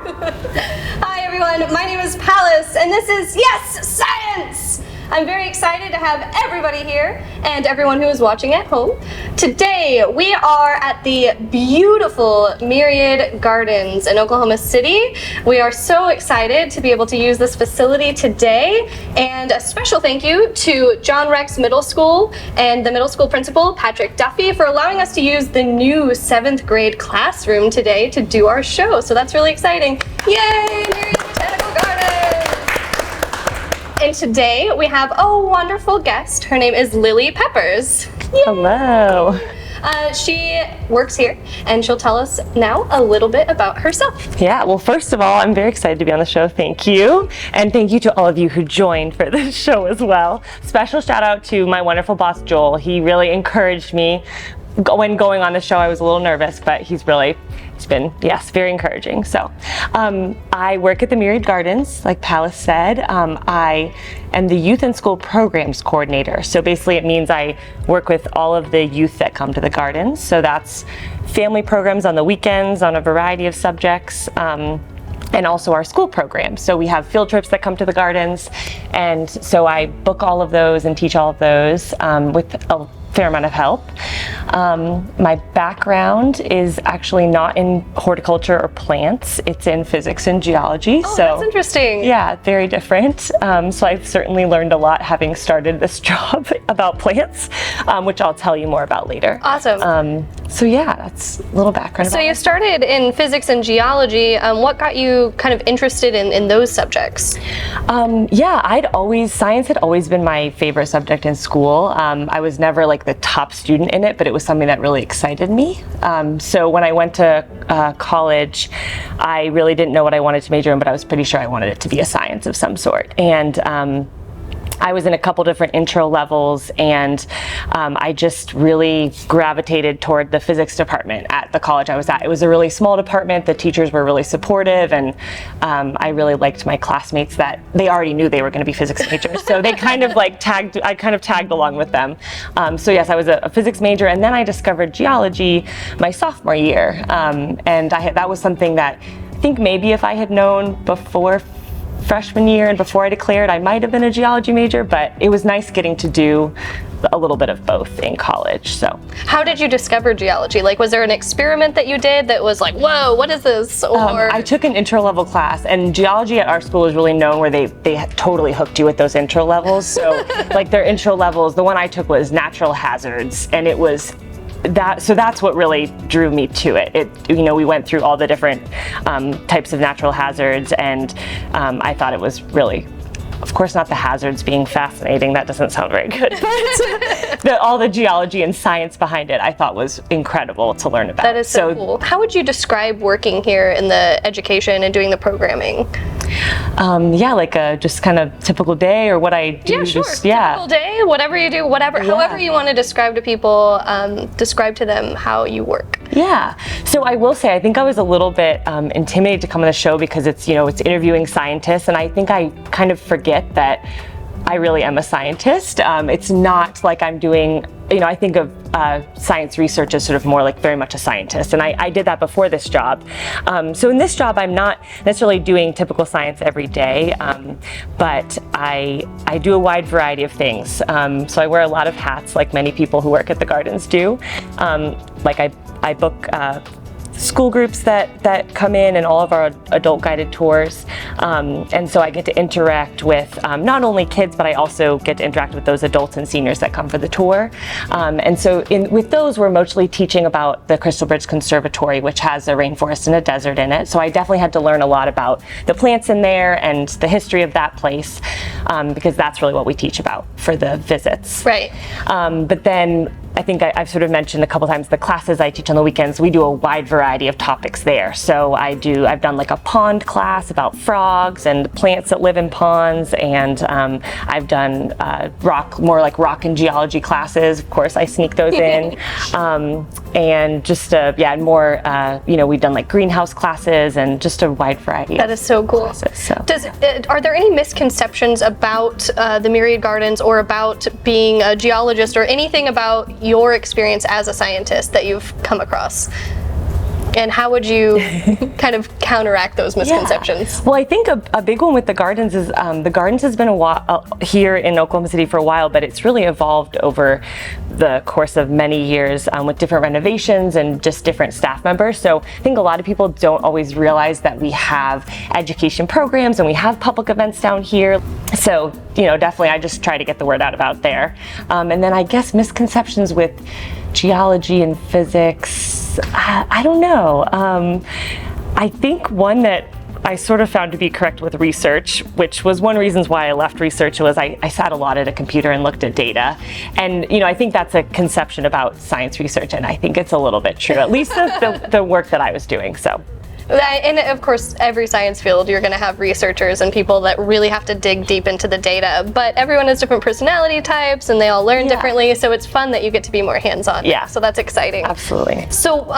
Hi everyone, my name is Pallas, and this is Yes, Science! I'm very excited to have everybody here and everyone who is watching at home. Today we are at the beautiful Myriad Gardens in Oklahoma City. We are so excited to be able to use this facility today, and a special thank you to John Rex Middle School and the middle school principal, Patrick Duffy, for allowing us to use the new 7th grade classroom today to do our show. So that's really exciting. Yay, Myriad Botanical Gardens! And today we have a wonderful guest. Her name is Lily Peppers. Yay! Hello. She works here, and she'll tell us now a little bit about herself. Yeah, well, first of all, I'm very excited to be on the show. Thank you. And thank you to all of you who joined for this show as well. Special shout out to my wonderful boss, Joel. He really encouraged me. When going on the show, I was a little nervous, but it's been, yes, very encouraging. So I work at the Myriad Gardens, like Pallas said. I am the Youth and School Programs Coordinator. So basically it means I work with all of the youth that come to the gardens. So that's family programs on the weekends on a variety of subjects. And also our school programs. So we have field trips that come to the gardens. And so I book all of those and teach all of those with a fair amount of help. My background is actually not in horticulture or plants. It's in physics and geology. Oh, so that's interesting. Yeah, very different. So I've certainly learned a lot having started this job about plants, which I'll tell you more about later. Awesome. So yeah, that's a little background. So you started in physics and geology. What got you kind of interested in those subjects? Yeah, science had always been my favorite subject in school. I was never like the top student in it, but it was something that really excited me. So when I went to college, I really didn't know what I wanted to major in, but I was pretty sure I wanted it to be a science of some sort. And I was in a couple different intro levels, and I just really gravitated toward the physics department at the college I was at. It was a really small department. The teachers were really supportive, and I really liked my classmates that they already knew they were going to be physics majors. So they kind of like I kind of tagged along with them. So yes, I was a physics major, and then I discovered geology my sophomore year. And that was something that I think maybe if I had known before freshman year and before I declared, I might have been a geology major, but it was nice getting to do a little bit of both in college. So how did you discover geology? Like, was there an experiment that you did that was like, whoa, what is this? Or I took an intro level class, and geology at our school is really known where they totally hooked you with those intro levels. So like their intro levels, the one I took was natural hazards, and it was so that's what really drew me to it. We went through all the different types of natural hazards, and I thought it was really, of course, not the hazards being fascinating. That doesn't sound very good. But all the geology and science behind it, I thought was incredible to learn about. That is so cool. How would you describe working here in the education and doing the programming? Like a just kind of typical day, or what I do. Yeah, sure. Typical day, whatever you do, however you want to describe to people, describe to them how you work. Yeah. So I will say, I think I was a little bit intimidated to come on the show because it's interviewing scientists, and I think I kind of forget that I really am a scientist. It's not like I'm doing, I think of science research as sort of more like very much a scientist, and I did that before this job. So in this job, I'm not necessarily doing typical science every day, but I do a wide variety of things. So I wear a lot of hats, like many people who work at the gardens do. Like I book school groups that come in, and all of our adult guided tours, and so I get to interact with not only kids, but I also get to interact with those adults and seniors that come for the tour. And so with those, we're mostly teaching about the Crystal Bridge Conservatory, which has a rainforest and a desert in it. So I definitely had to learn a lot about the plants in there and the history of that place, because that's really what we teach about for the visits. Right. But then I think I've sort of mentioned a couple times the classes I teach on the weekends. We do a wide variety of topics there. So I've done like a pond class about frogs and plants that live in ponds, and I've done more like rock and geology classes. Of course, I sneak those in, and just more. We've done like greenhouse classes and just a wide variety. That is so cool. Classes, so. Are there any misconceptions about the Myriad Gardens, or about being a geologist, or anything about your experience as a scientist that you've come across? And how would you kind of counteract those misconceptions? Yeah. Well, I think a big one with the gardens is the gardens has been a while here in Oklahoma City for a while, but it's really evolved over the course of many years with different renovations and just different staff members. So I think a lot of people don't always realize that we have education programs and we have public events down here. So, definitely I just try to get the word out about there. And then I guess misconceptions with geology and physics, I don't know. I think one that I sort of found to be correct with research, which was one of the reasons why I left research, was I sat a lot at a computer and looked at data. And, I think that's a conception about science research, and I think it's a little bit true, at least the work that I was doing, so. And of course, every science field, you're going to have researchers and people that really have to dig deep into the data. But everyone has different personality types, and they all learn differently. So it's fun that you get to be more hands-on. Yeah. So that's exciting. Absolutely. So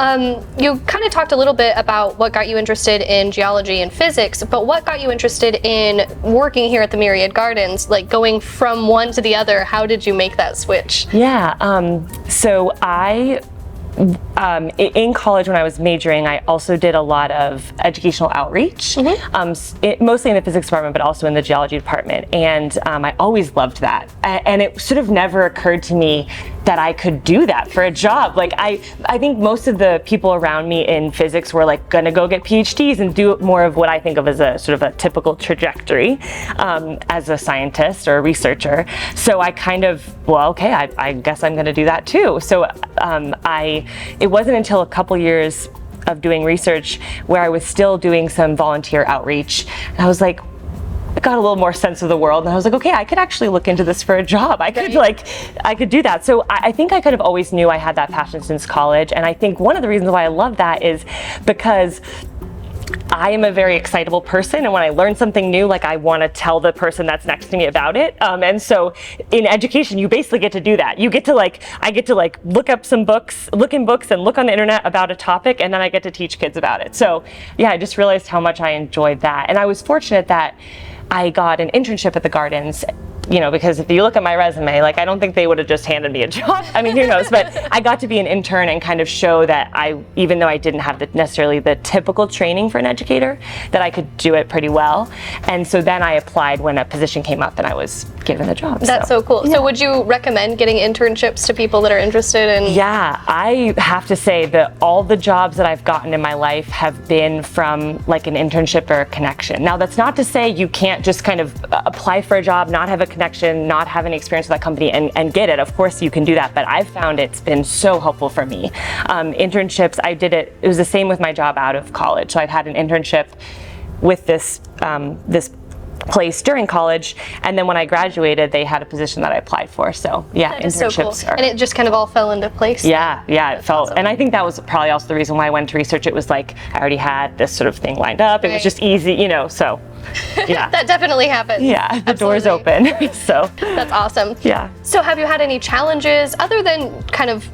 you kind of talked a little bit about what got you interested in geology and physics, but what got you interested in working here at the Myriad Gardens? Like going from one to the other, how did you make that switch? Yeah. So in college, when I was majoring, I also did a lot of educational outreach, mostly in the physics department, but also in the geology department. And I always loved that. And it sort of never occurred to me that I could do that for a job. Like I think most of the people around me in physics were like gonna go get PhDs and do more of what I think of as a sort of a typical trajectory as a scientist or a researcher. So I kind of, I guess I'm gonna do that too. So it wasn't until a couple years of doing research where I was still doing some volunteer outreach. And I was like, I got a little more sense of the world, and I was like, okay, I could actually look into this for a job. I could do that. So I think I kind of always knew I had that passion since college, and I think one of the reasons why I love that is because I am a very excitable person, and when I learn something new, like I want to tell the person that's next to me about it. And so in education, you basically get to do that. You get to I get to look up some books, look in books and look on the internet about a topic, and then I get to teach kids about it. So yeah, I just realized how much I enjoyed that. And I was fortunate that I got an internship at the gardens, because if you look at my resume, I don't think they would have just handed me a job. I mean, who knows? But I got to be an intern and kind of show that even though I didn't have necessarily the typical training for an educator, that I could do it pretty well. And so then I applied when a position came up and I was given the job. That's so cool. Yeah. So would you recommend getting internships to people that are interested in? Yeah, I have to say that all the jobs that I've gotten in my life have been from an internship or a connection. Now, that's not to say you can't just kind of apply for a job, not have a connection, not have any experience with that company and get it. Of course you can do that, but I've found it's been so helpful for me. Internships, it was the same with my job out of college. So I'd had an internship with this place during college, and then when I graduated, they had a position that I applied for. So yeah, internships so cool. And it just kind of all fell into place. Yeah, it felt, awesome. And I think that was probably also the reason why I went to research. It was I already had this sort of thing lined up. It was just easy, so yeah. That definitely happens. Yeah, the door's open. So that's awesome. Yeah. So have you had any challenges other than kind of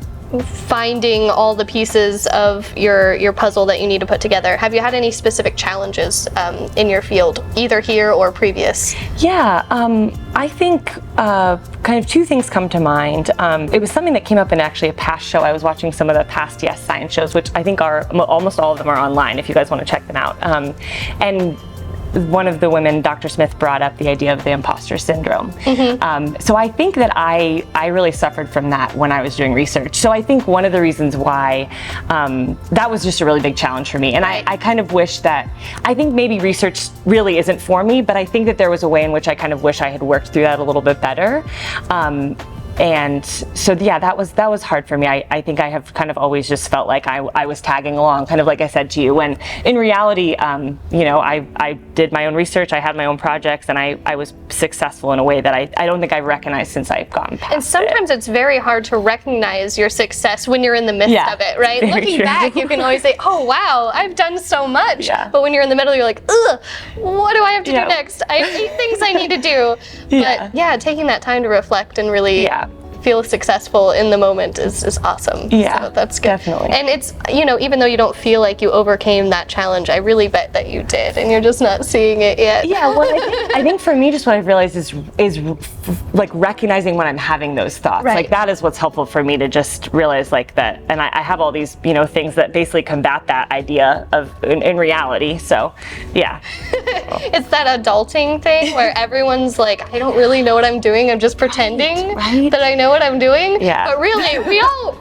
finding all the pieces of your puzzle that you need to put together? Have you had any specific challenges in your field, either here or previous? Yeah, I think kind of two things come to mind. It was something that came up in actually a past show. I was watching some of the past Yes Science shows, which I think are almost all of them are online if you guys want to check them out. And one of the women, Dr. Smith, brought up the idea of the imposter syndrome. So I think that I really suffered from that when I was doing research. So I think one of the reasons why that was just a really big challenge for me. And I kind of wish that, I think maybe research really isn't for me, but I think that there was a way in which I kind of wish I had worked through that a little bit better. And so yeah, that was hard for me. I think I have kind of always just felt like I was tagging along, kind of like I said to you, when in reality, I did my own research, I had my own projects, and I was successful in a way that I don't think I've recognized since I've gotten past it. And sometimes it's very hard to recognize your success when you're in the midst of it, right? Looking back, you can always say, oh wow, I've done so much. Yeah. But when you're in the middle, you're like, ugh, what do I have to do next? I have 8 things I need to do. But yeah, taking that time to reflect and really feel successful in the moment is awesome. Yeah, so that's good. Definitely. And it's, even though you don't feel like you overcame that challenge, I really bet that you did, and you're just not seeing it yet. Yeah, well, I think for me, just what I've realized is like recognizing when I'm having those thoughts. Right. Like that is what's helpful for me to just realize like that. And I have all these, you know, things that basically combat that idea of in reality. So yeah. It's that adulting thing where everyone's like, I don't really know what I'm doing. I'm just pretending that I know what I'm doing. Yeah. But really, we all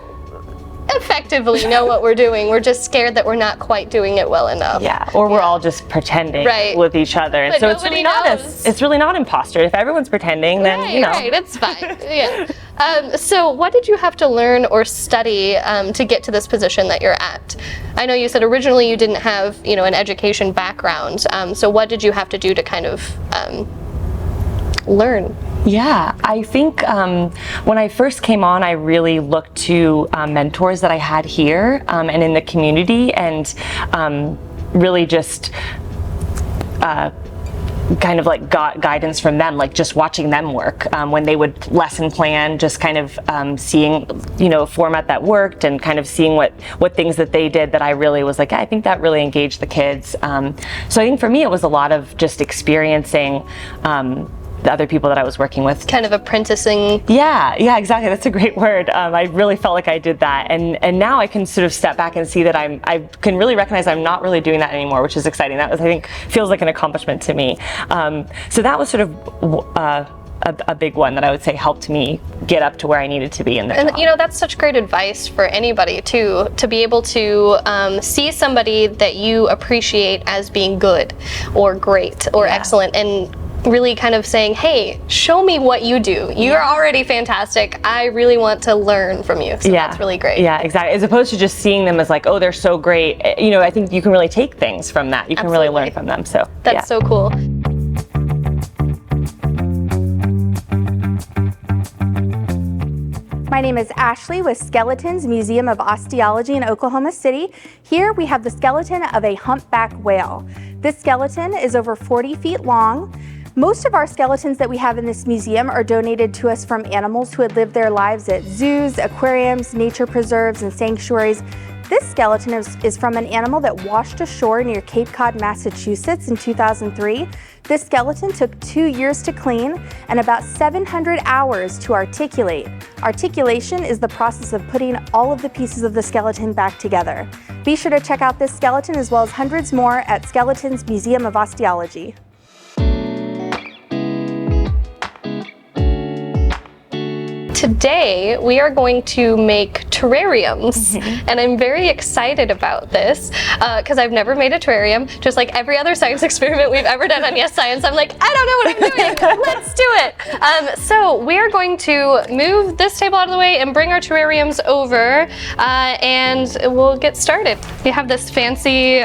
effectively know what we're doing. We're just scared that we're not quite doing it well enough. Yeah, or we're all just pretending with each other. And but so it's really knows. not imposter. If everyone's pretending, then you know. Right, it's fine. Yeah. So what did you have to learn or study to get to this position that you're at? I know you said originally you didn't have, you know, an education background. So what did you have to do to kind of learn? Yeah, I think when I first came on, I really looked to mentors that I had here and in the community, and really just kind of like got guidance from them, like just watching them work when they would lesson plan, just kind of seeing, you know, a format that worked and kind of seeing what things that they did that I really was like, I think that really engaged the kids. So I think for me, it was a lot of just experiencing the other people that I was working with. Kind of apprenticing. Yeah, exactly. That's a great word. I really felt like I did that, and now I can sort of step back and see that I can really recognize I'm not really doing that anymore, which is exciting. That was, I think, feels like an accomplishment to me. So that was sort of a big one that I would say helped me get up to where I needed to be in the job. You know, that's such great advice for anybody too, to be able to see somebody that you appreciate as being good or great or excellent, and really kind of saying, hey, show me what you do. You're already fantastic. I really want to learn from you. So that's really great. Yeah, exactly. As opposed to just seeing them as like, oh, they're so great. You know, I think you can really take things from that. You can really learn from them. So that's so cool. My name is Ashley with Skeletons Museum of Osteology in Oklahoma City. Here we have the skeleton of a humpback whale. This skeleton is over 40 feet long. Most of our skeletons that we have in this museum are donated to us from animals who had lived their lives at zoos, aquariums, nature preserves, and sanctuaries. This skeleton is from an animal that washed ashore near Cape Cod, Massachusetts in 2003. This skeleton took 2 years to clean and about 700 hours to articulate. Articulation is the process of putting all of the pieces of the skeleton back together. Be sure to check out this skeleton as well as hundreds more at Skeletons Museum of Osteology. Today, we are going to make terrariums, and I'm very excited about this because I've never made a terrarium. Just like every other science experiment we've ever done on Yes Science, I'm like, I don't know what I'm doing. Let's do it. So we are going to move this table out of the way and bring our terrariums over, and we'll get started. We have this fancy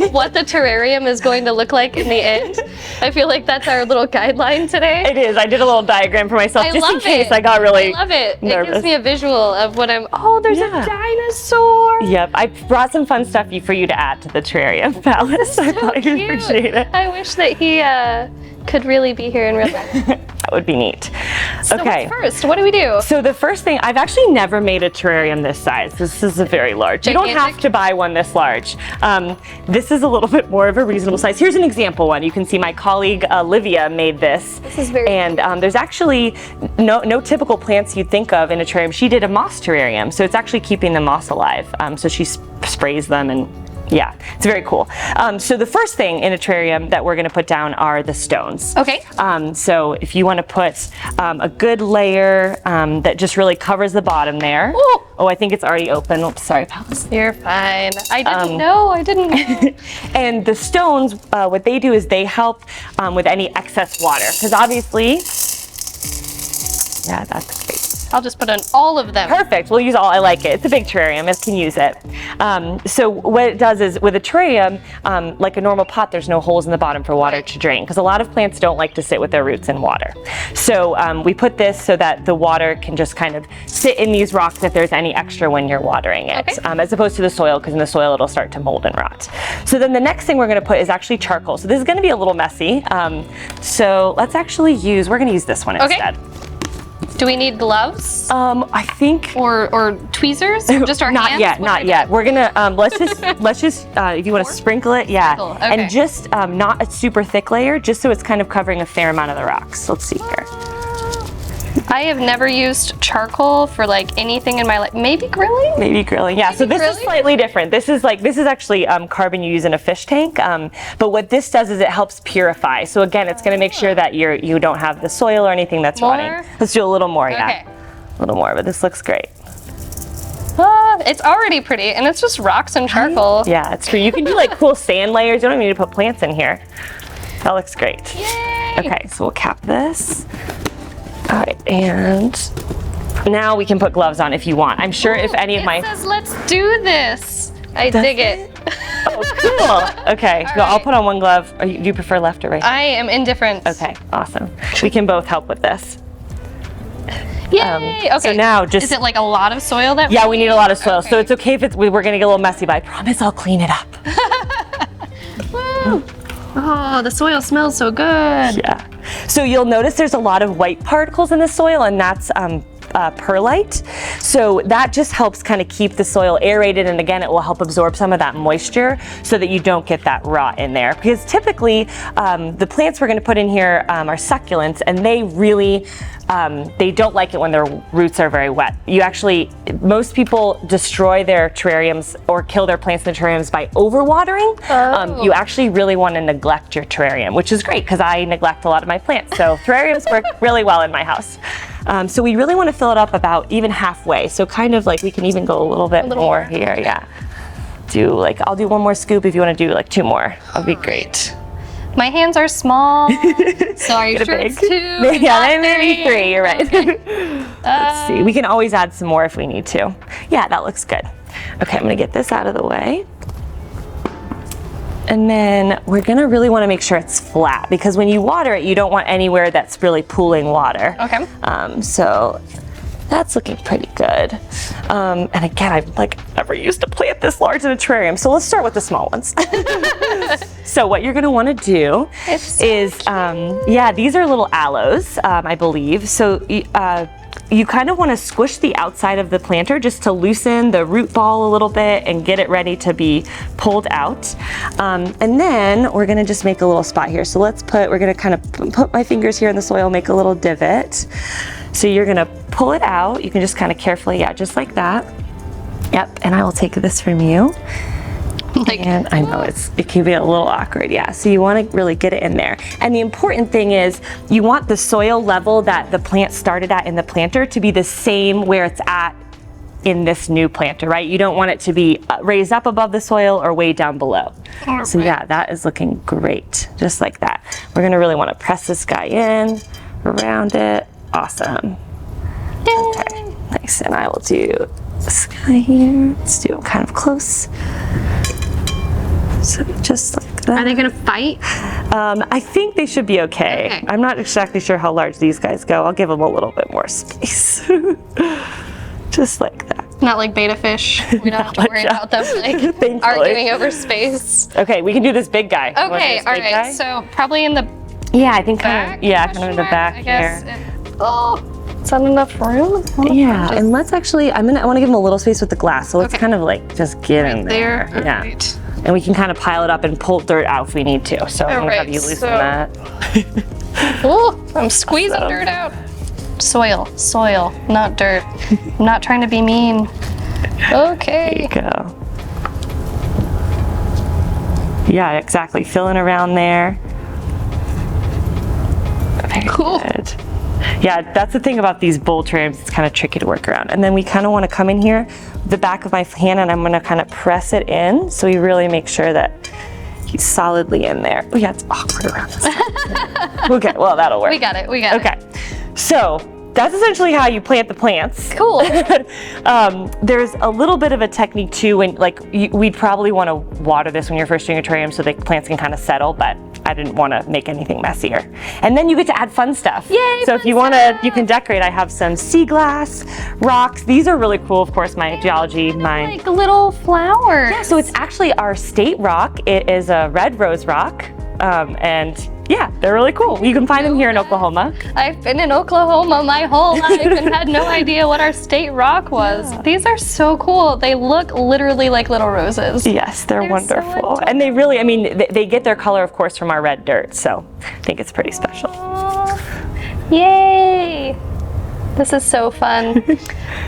what the terrarium is going to look like in the end. I feel like that's our little guideline today. It is. I did a little diagram for myself just in case I got really I love it. nervous. It gives me a visual of what I'm. Oh, there's a dinosaur. Yep, I brought some fun stuff for you to add to the terrarium, Pallas. I thought you'd appreciate it. I wish that he could really be here in real life. That would be neat. So Okay. what's first? What do we do? So the first thing, I've actually never made a terrarium this size. This is a very large. You don't have to buy one this large. This is a little bit more of a reasonable size. Here's an example one. You can see my colleague Olivia made this. This is very And there's actually no typical plants you'd think of in a terrarium. She did a moss terrarium, so it's actually keeping the moss alive. So she sprays them and yeah, it's very cool. So the first thing in a terrarium that we're going to put down are the stones. Okay. So if you want to put a good layer that just really covers the bottom there. Ooh. Oh, I think it's already open. Oops, sorry, Pallas. You're fine. I didn't know. And the stones, what they do is they help with any excess water. Because obviously, yeah, that's great. I'll just put on all of them. Perfect. We'll use all. I like it. It's a big terrarium. It can use it. So what it does is with a terrarium, like a normal pot, there's no holes in the bottom for water to drain because a lot of plants don't like to sit with their roots in water. So we put this so that the water can just kind of sit in these rocks if there's any extra when you're watering it, as opposed to the soil, because in the soil it'll start to mold and rot. So then the next thing we're going to put is actually charcoal. So this is going to be a little messy. So let's actually use, we're going to use this one instead. Do we need gloves? I think. Or tweezers? Just our hands? Not yet. We're gonna let's just if you want to sprinkle it, and just not a super thick layer, just so it's kind of covering a fair amount of the rocks. Let's see here. I have never used charcoal for like anything in my life. Maybe grilling? Maybe grilling, yeah. So this is grilling? slightly different. This is actually carbon you use in a fish tank. But what this does is it helps purify. So again, it's going to make sure that you don't have the soil or anything that's rotting. Let's do a little more, yeah. Okay. A little more, but this looks great. It's already pretty, and it's just rocks and charcoal. Yeah, it's true. You can do like cool sand layers. You don't even need to put plants in here. That looks great. Yay! Okay, so we'll cap this. All right, and now we can put gloves on if you want. I'm sure if any of my... It says, let's do this. I dig it. Oh, cool. Okay, so I'll put on one glove. Do you prefer left or right? I am indifferent. Okay, awesome. We can both help with this. Yay! Okay. So now just... Is it like a lot of soil that Yeah, we need a lot of soil. So Okay. it's okay if we're gonna get a little messy, but I promise I'll clean it up. Woo! Oh, the soil smells so good. Yeah. So you'll notice there's a lot of white particles in the soil, and that's perlite. So that just helps kind of keep the soil aerated, and again, it will help absorb some of that moisture so that you don't get that rot in there. Because typically, the plants we're going to put in here are succulents, and they really they don't like it when their roots are very wet. Most people destroy their terrariums or kill their plants in the terrariums by overwatering. You actually really want to neglect your terrarium, which is great because I neglect a lot of my plants. So terrariums work really well in my house. So we really want to fill it up about even halfway. So kind of like we can even go a little bit more here. Yeah. I'll do one more scoop if you want to do like 2 more. That'd be great. My hands are small. So are you sure it's 2? Yeah, maybe 3, you're right. Let's see, we can always add some more if we need to. Yeah, that looks good. Okay, I'm gonna get this out of the way. And then we're gonna really wanna make sure it's flat because when you water it, you don't want anywhere that's really pooling water. Okay. So that's looking pretty good. And again, I've never used a plant this large in a terrarium. So let's start with the small ones. So what you're gonna wanna do is, these are little aloes, I believe. So you kind of wanna squish the outside of the planter just to loosen the root ball a little bit and get it ready to be pulled out. And then we're gonna just make a little spot here. So we're gonna kind of put my fingers here in the soil, make a little divot. So you're gonna pull it out. You can just kind of carefully, just like that. Yep, and I will take this from you. And I know it can be a little awkward, yeah. So you wanna really get it in there. And the important thing is you want the soil level that the plant started at in the planter to be the same where it's at in this new planter, right? You don't want it to be raised up above the soil or way down below. So yeah, that is looking great, just like that. We're gonna really wanna press this guy in, around it. Awesome. Okay, nice. And I will do this guy here. Let's do it kind of close. So just like that. Are they gonna fight? I think they should be okay. I'm not exactly sure how large these guys go. I'll give them a little bit more space. Just like that. Not like beta fish. We don't have to worry about them arguing over space. Okay, we can do this big guy. Okay, all right. So probably in the I think back. kind of in the back here. Is that enough room? Yeah, and let's actually, I want to give them a little space with the glass. So let's kind of just get in there. Yeah. Right. And we can kind of pile it up and pull dirt out if we need to. So I'm gonna have you loosen that. Oh, I'm squeezing dirt out. Soil, not dirt. I'm not trying to be mean. Okay. There you go. Yeah, exactly. Filling around there. Very good. Yeah, that's the thing about these bowl terrariums. It's kind of tricky to work around. And then we kind of want to come in here, the back of my hand, and I'm going to kind of press it in so we really make sure that he's solidly in there. Oh yeah, it's awkward around this. Okay, well that'll work. We got it. Okay, so that's essentially how you plant the plants. Cool. There's a little bit of a technique too, when we'd probably want to water this when you're first doing a terrarium so the plants can kind of settle, but I didn't want to make anything messier. And then you get to add fun stuff. Yay, so if you want to, you can decorate. I have some sea glass, rocks. These are really cool, of course, my geology, like little flowers. Yeah, so it's actually our state rock. It is a red rose rock. And yeah, they're really cool. You can find them here in Oklahoma. I've been in Oklahoma my whole life and had no idea what our state rock was. Yeah. These are so cool. They look literally like little roses. Yes, they're wonderful. So and they really, they get their color, of course, from our red dirt. So I think it's pretty special. Yay! This is so fun.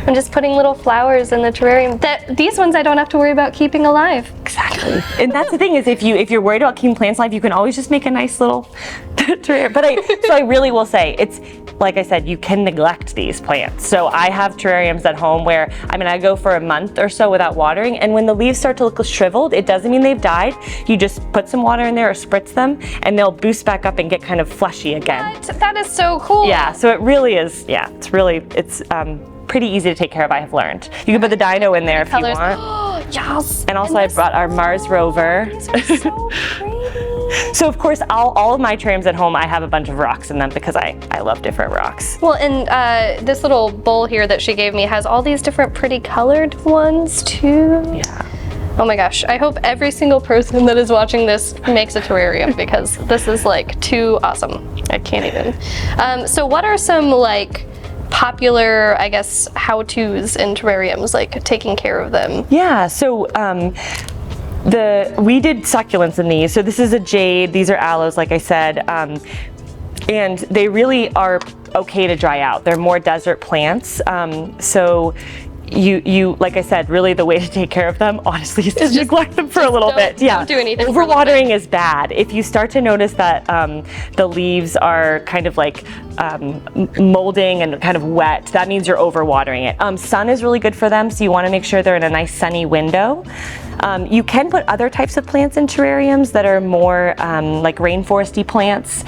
I'm just putting little flowers in the terrarium. These ones I don't have to worry about keeping alive. Exactly. And that's the thing is if you're worried about keeping plants alive, you can always just make a nice little terrarium. But I really will say, it's like I said, you can neglect these plants. So I have terrariums at home where, I go for a month or so without watering, and when the leaves start to look shriveled, it doesn't mean they've died. You just put some water in there or spritz them, and they'll boost back up and get kind of fleshy again. What? That is so cool. Yeah, so it really is, it's pretty easy to take care of, I have learned. You can put the dino in there if you want. Yes. And also I brought our Mars rover. These are so pretty. So of course, all of my terrariums at home, I have a bunch of rocks in them because I love different rocks. Well, and this little bowl here that she gave me has all these different pretty colored ones too. Yeah. Oh my gosh, I hope every single person that is watching this makes a terrarium because this is like too awesome. I can't even. So what are some like popular, I guess, how-tos in terrariums, like taking care of them? Yeah, so we did succulents in these. So this is a jade, these are aloes, like I said, and they really are okay to dry out. They're more desert plants, so you like I said, really the way to take care of them, honestly, is to neglect them for a little bit. Yeah. Don't do anything. Overwatering is bad. If you start to notice that the leaves are kind of like molding and kind of wet, that means you're overwatering it. Sun is really good for them, so you want to make sure they're in a nice sunny window. You can put other types of plants in terrariums that are more like rainforesty plants.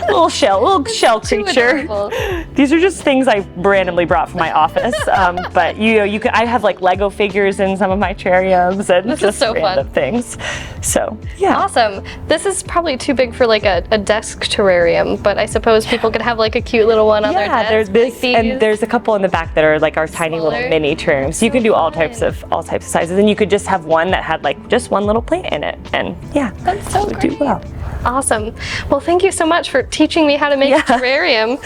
Little shell creature. Adorable. These are just things I randomly brought from my office. But you could. I have like Lego figures in some of my terrariums and This is just so random fun. things. So yeah. Awesome. This is probably too big for like a desk terrarium, but I suppose people could have like a cute little one on their desk. Yeah, there's this, like these. and there's a couple in the back that are like our tiny Smaller. little mini terrariums. So you can do all types of sizes, and you could just have one that had like just one little plant in it, and yeah, That's so it would do great. well. Awesome. Well, thank you so much for teaching me how to make a terrarium.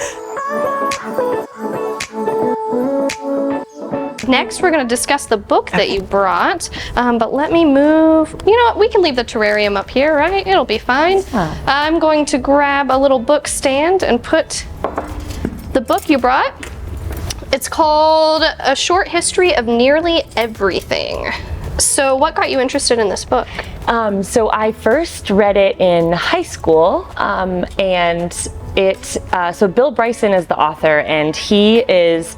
Next, we're going to discuss the book that you brought, but let me move. You know what? We can leave the terrarium up here, right? It'll be fine. Yeah. I'm going to grab a little book stand and put the book you brought. It's called A Short History of Nearly Everything. So what got you interested in this book? So I first read it in high school, and so Bill Bryson is the author, and he is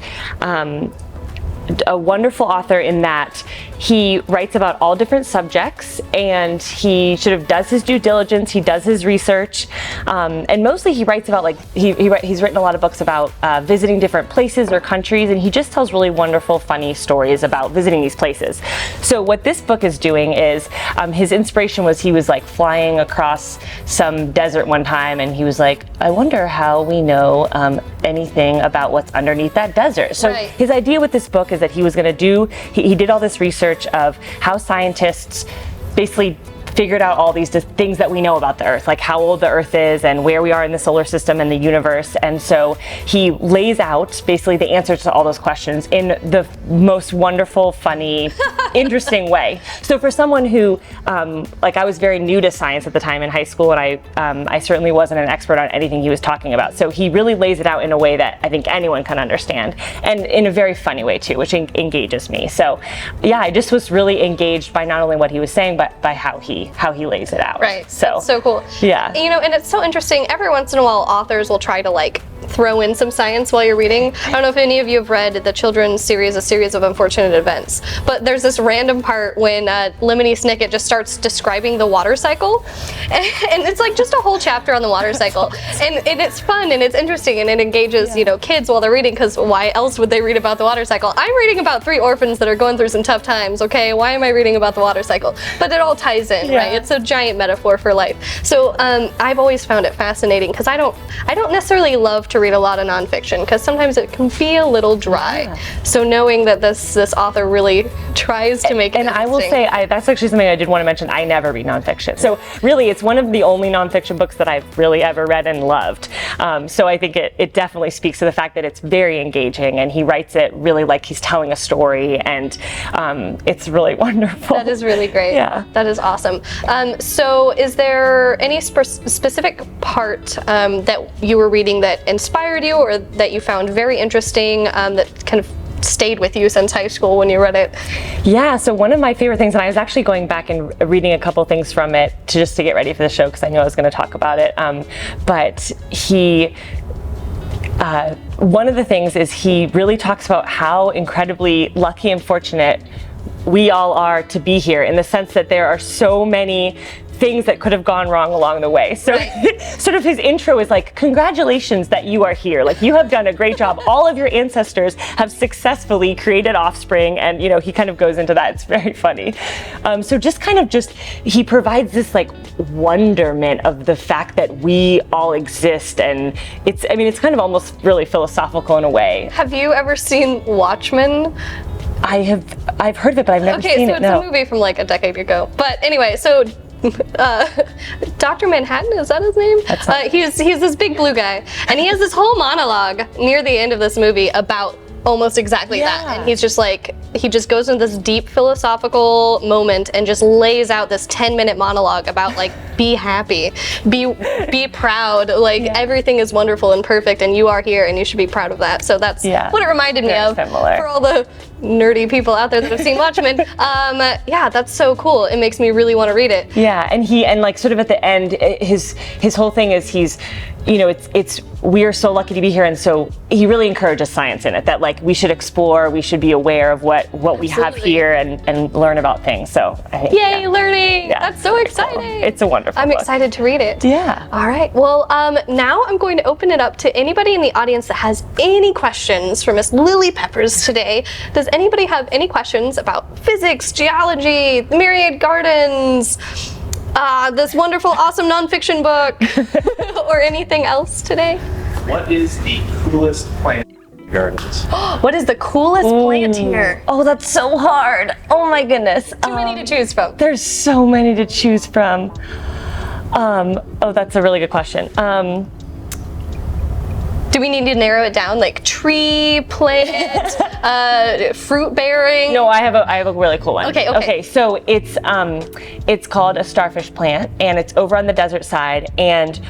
a wonderful author in that he writes about all different subjects, and he sort of does his due diligence, he does his research, and mostly he writes about he's written a lot of books about visiting different places or countries, and he just tells really wonderful, funny stories about visiting these places. So what this book is doing is, his inspiration was he was like flying across some desert one time, and he was like, I wonder how we know anything about what's underneath that desert. So Right. his idea with this book is that he was going to he did all this research of how scientists basically figured out all these things that we know about the Earth, like how old the Earth is and where we are in the solar system and the universe. And so he lays out basically the answers to all those questions in the most wonderful, funny, interesting way. So for someone who, like I was very new to science at the time in high school, and I certainly wasn't an expert on anything he was talking about. So he really lays it out in a way that I think anyone can understand, and in a very funny way too, which engages me. So yeah, I just was really engaged by not only what he was saying, but by how he lays it out. Right. So That's so cool. yeah. You know, and it's so interesting. Every once in a while, authors will try to like throw in some science while you're reading. I don't know if any of you have read the children's series, A Series of Unfortunate Events, but there's this random part when Lemony Snicket just starts describing the water cycle, and it's like just a whole chapter on the water cycle, and it's fun and it's interesting and it engages you know kids while they're reading, because why else would they read about the water cycle? I'm reading about 3 orphans that are going through some tough times. Okay, why am I reading about the water cycle? But it all ties in, right? It's a giant metaphor for life. So I've always found it fascinating because I don't necessarily love to read a lot of nonfiction because sometimes it can be a little dry. So knowing that this author really tries ways to make it And I will interesting. say, that's actually something I did want to mention. I never read nonfiction. So really, it's one of the only nonfiction books that I've really ever read and loved. So I think it definitely speaks to the fact that it's very engaging, and he writes it really like he's telling a story, and it's really wonderful. That is really great. Yeah. That is awesome. So is there any specific part that you were reading that inspired you, or that you found very interesting, that kind of stayed with you since high school when you read it? Yeah, so one of my favorite things, and I was actually going back and reading a couple things from it just to get ready for the show because I knew I was going to talk about it, but one of the things is he really talks about how incredibly lucky and fortunate we all are to be here, in the sense that there are so many things that could have gone wrong along the way. So sort of his intro is like, congratulations that you are here. Like, you have done a great job. All of your ancestors have successfully created offspring, and he kind of goes into that. It's very funny. So he provides this like wonderment of the fact that we all exist, and it's kind of almost really philosophical in a way. Have you ever seen Watchmen? I've heard of it, but I've never seen it. Okay, so it's a movie from like a decade ago. But anyway, so Dr. Manhattan, is that his name? He's this big blue guy, and he has this whole monologue near the end of this movie about almost exactly that. And he's just like, he just goes into this deep philosophical moment and just lays out this 10-minute monologue about like, be happy, be proud, like everything is wonderful and perfect, and you are here and you should be proud of that. So that's what it reminded me of. Similar. For all the nerdy people out there that have seen Watchmen. Yeah, that's so cool. It makes me really want to read it. Yeah, and like sort of at the end, his whole thing is we are so lucky to be here, and so he really encourages science in it, that like we should explore, we should be aware of what we have here and learn about things. So I think, yay, learning! Yeah, That's so exciting. Cool. It's a wonderful I'm book. excited to read it. Yeah. All right. Well, now I'm going to open it up to anybody in the audience that has any questions for Miss Lily Peppers today. Does anybody have any questions about physics, geology, the Myriad Gardens, this wonderful, awesome nonfiction book, or anything else today? What is the coolest plant in your gardens? What is the coolest plant here? Oh, that's so hard. Oh my goodness. Too many to choose from. There's so many to choose from. That's a really good question. Do we need to narrow it down, like tree, plant, fruit bearing? No, I have a really cool one. Okay. So it's called a starfish plant, and it's over on the desert side. And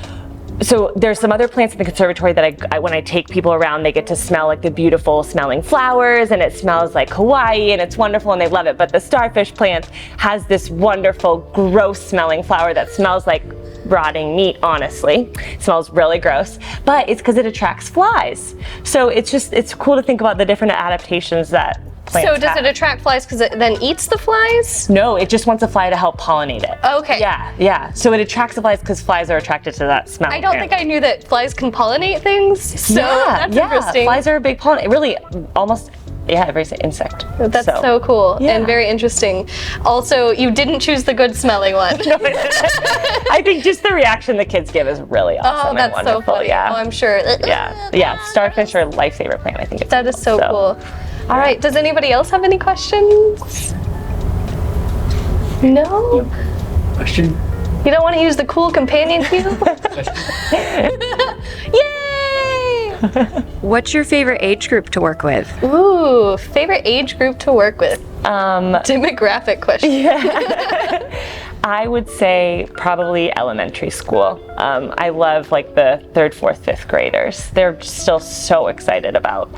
so there's some other plants in the conservatory that I when I take people around, they get to smell like the beautiful smelling flowers, and it smells like Hawaii, and it's wonderful, and they love it. But the starfish plant has this wonderful, gross smelling flower that smells like rotting meat, honestly. It smells really gross, but it's because it attracts flies. So it's cool to think about the different adaptations that plants So does have. it attract flies because it then eats the flies? No, it just wants a fly to help pollinate it. Okay. Yeah. So it attracts the flies because flies are attracted to that smell. I don't think I knew that flies can pollinate things, so that's interesting. Flies are a big pollinator. Really, almost every insect. That's so cool Yeah. and very interesting. Also, you didn't choose the good smelling one. I think just the reaction the kids give is really awesome. Oh, that's and so wonderful. funny. Yeah. Oh, I'm sure. Yeah. Starfish are life favorite plant. I think it's That is so cool. All right. Does anybody else have any questions? No? Question? You don't want to use the cool companion cue? Yay! What's your favorite age group to work with? Ooh, favorite age group to work with? Demographic question. I would say probably elementary school. I love like the 3rd, 4th, 5th graders. They're still so excited about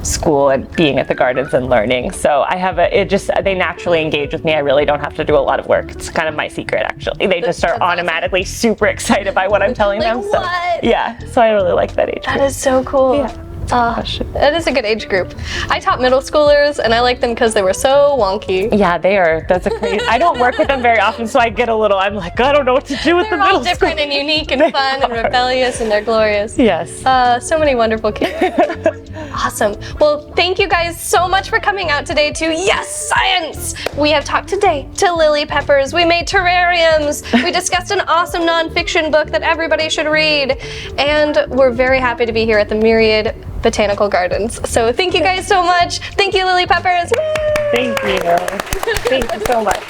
school and being at the gardens and learning. So they naturally engage with me. I really don't have to do a lot of work. It's kind of my secret, actually. They just are automatically super excited by what I'm telling them. So, what? yeah, so I really like that age group. That is so cool. Yeah. That is a good age group. I taught middle schoolers, and I liked them because they were so wonky. Yeah, they are. That's a crazy. I don't work with them very often, so I get a little. I'm like, I don't know what to do with the They're all middle different and unique and fun and rebellious, and they're glorious. Yes. So many wonderful kids. Awesome. Well, thank you guys so much for coming out today to Yes Science! We have talked today to Lily Peppers. We made terrariums. We discussed an awesome nonfiction book that everybody should read. And we're very happy to be here at the Myriad Botanical Gardens. So thank you guys so much. Thank you, Lily Peppers. Woo! Thank you. Thank you so much.